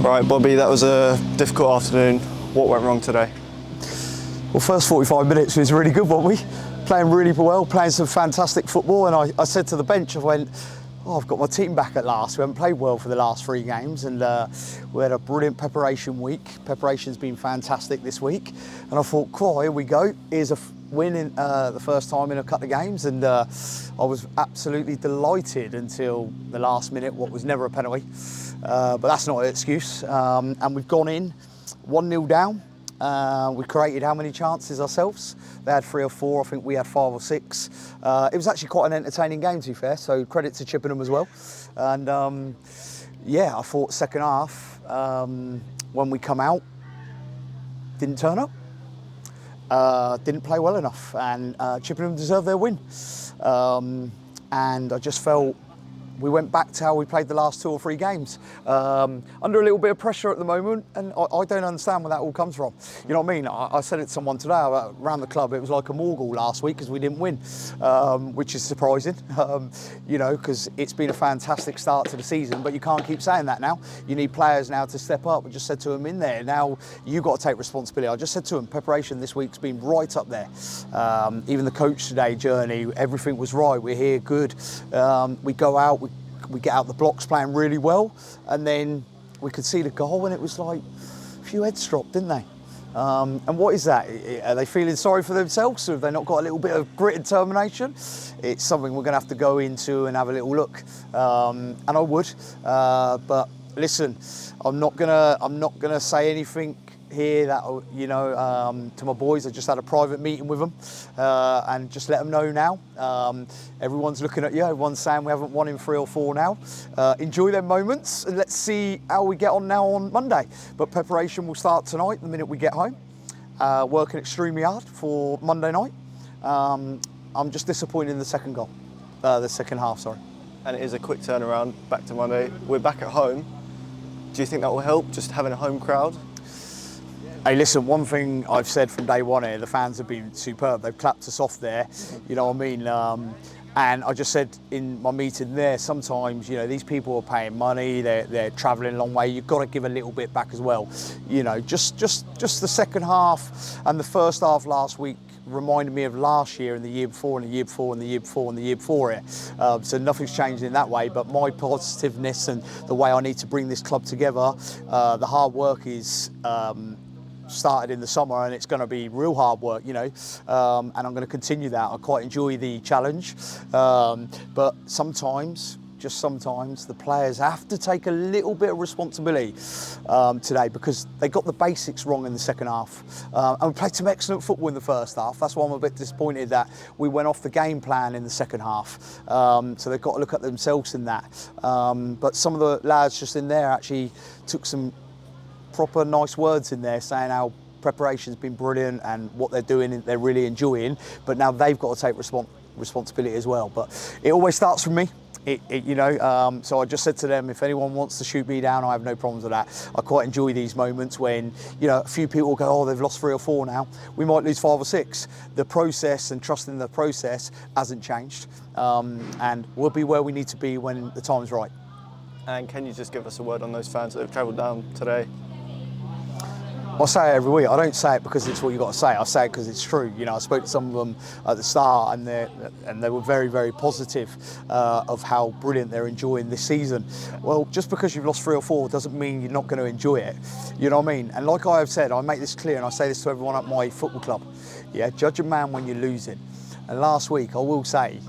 Right, Bobby, that was a difficult afternoon. What went wrong today? Well, first 45 minutes was really good, weren't we? Playing really well, playing some fantastic football, and I said to the bench, I went, I've got my team back at last. We haven't played well for the last 3 games, and we had a brilliant preparation week. Preparation's been fantastic this week, and I thought, cool, here we go. Here's a win in the first time in a couple of games, and I was absolutely delighted until the last minute, what was never a penalty. But that's not an excuse, and we've gone in 1-0 down. We created how many chances ourselves? They had 3 or 4, I think we had 5 or 6. It was actually quite an entertaining game, to be fair, so credit to Chippenham as well. And yeah, I thought second half, when we come out, didn't turn up, didn't play well enough, and Chippenham deserved their win. And I just felt we went back to how we played the last 2 or 3 games, under a little bit of pressure at the moment, and I don't understand where that all comes from. You know what I mean? I said it to someone today around the club, it was like a Morgul last week because we didn't win, which is surprising, you know, because it's been a fantastic start to the season, but you can't keep saying that now. You need players now to step up. I just said to them in there, now you've got to take responsibility. I just said to them, preparation this week's been right up there. Even the coach today, Journey, everything was right. We're here, good. We go out, we get out the blocks playing really well, and then we could see the goal, and it was like a few heads dropped, didn't they? And what is that? Are they feeling sorry for themselves, or have they not got a little bit of grit and determination? It's something we're going to have to go into and have a little look, and I would. But listen, I'm not gonna say anything here that, you know, to my boys. I just had a private meeting with them, and just let them know now. Everyone's looking at you, everyone's saying we haven't won in 3 or 4 now. Enjoy them moments, and let's see how we get on now on Monday. But preparation will start tonight, the minute we get home. Working extremely hard for Monday night. I'm just disappointed in the second goal, the second half, sorry. And it is a quick turnaround, back to Monday. We're back at home. Do you think that will help, just having a home crowd? Hey, listen, one thing I've said from day one here, the fans have been superb. They've clapped us off there, you know what I mean? And I just said in my meeting there, sometimes, you know, these people are paying money, they're travelling a long way. You've got to give a little bit back as well. You know, just the second half and the first half last week reminded me of last year and the year before and the year before and the year before and the year before it. So nothing's changed in that way, but my positiveness and the way I need to bring this club together, the hard work is started in the summer, and it's going to be real hard work, you know, and I'm going to continue that. I quite enjoy the challenge, but sometimes, just sometimes, the players have to take a little bit of responsibility today, because they got the basics wrong in the second half, and we played some excellent football in the first half. That's why I'm a bit disappointed that we went off the game plan in the second half, so they've got to look at themselves in that. But some of the lads just in there actually took some proper nice words in there, saying how preparation's been brilliant and what they're doing they're really enjoying, but now they've got to take responsibility as well. But it always starts from me, you know, so I just said to them, if anyone wants to shoot me down, I have no problems with that. I quite enjoy these moments when, you know, a few people go, oh, they've lost 3 or 4 now, we might lose 5 or 6. The process and trusting the process hasn't changed, and we'll be where we need to be when the time's right. And can you just give us a word on those fans that have travelled down today? I say it every week. I don't say it because it's what you've got to say. I say it because it's true. You know, I spoke to some of them at the start, and they were very, very positive of how brilliant they're enjoying this season. Well, just because you've lost 3 or 4 doesn't mean you're not going to enjoy it. You know what I mean? And like I have said, I make this clear, and I say this to everyone at my football club. Yeah, judge a man when you're losing. And last week, I will say,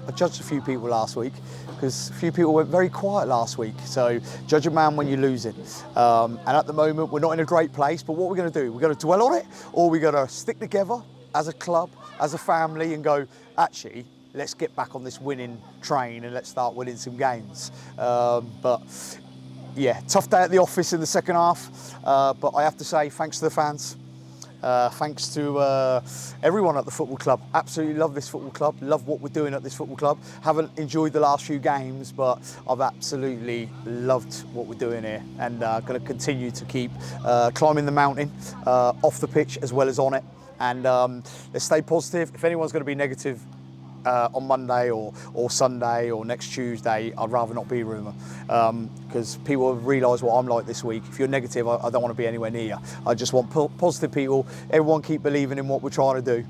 I judged a few people last week, because a few people went very quiet last week. So judge a man when you're losing. And at the moment, we're not in a great place, but what we're going to do, we're going to dwell on it, or we're going to stick together as a club, as a family, and go, actually, let's get back on this winning train and let's start winning some games. But yeah, tough day at the office in the second half, but I have to say, thanks to the fans. Thanks to everyone at the football club. Absolutely love this football club, love what we're doing at this football club. Haven't enjoyed the last few games, but I've absolutely loved what we're doing here, and going to continue to keep climbing the mountain, off the pitch as well as on it. And let's stay positive. If anyone's going to be negative on Monday or Sunday or next Tuesday, I'd rather not be a rumour, because people have realised what I'm like this week. If you're negative, I don't want to be anywhere near you. I just want positive people. Everyone keep believing in what we're trying to do.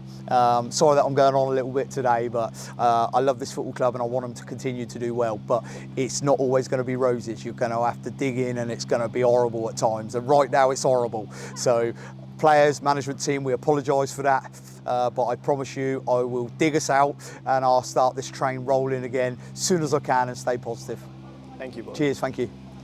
Sorry that I'm going on a little bit today, but I love this football club and I want them to continue to do well, but it's not always going to be roses. You're going to have to dig in and it's going to be horrible at times, and right now it's horrible. So players, management team, we apologise for that, but I promise you I will dig us out and I'll start this train rolling again as soon as I can and stay positive. Thank you, Bob. Cheers, thank you.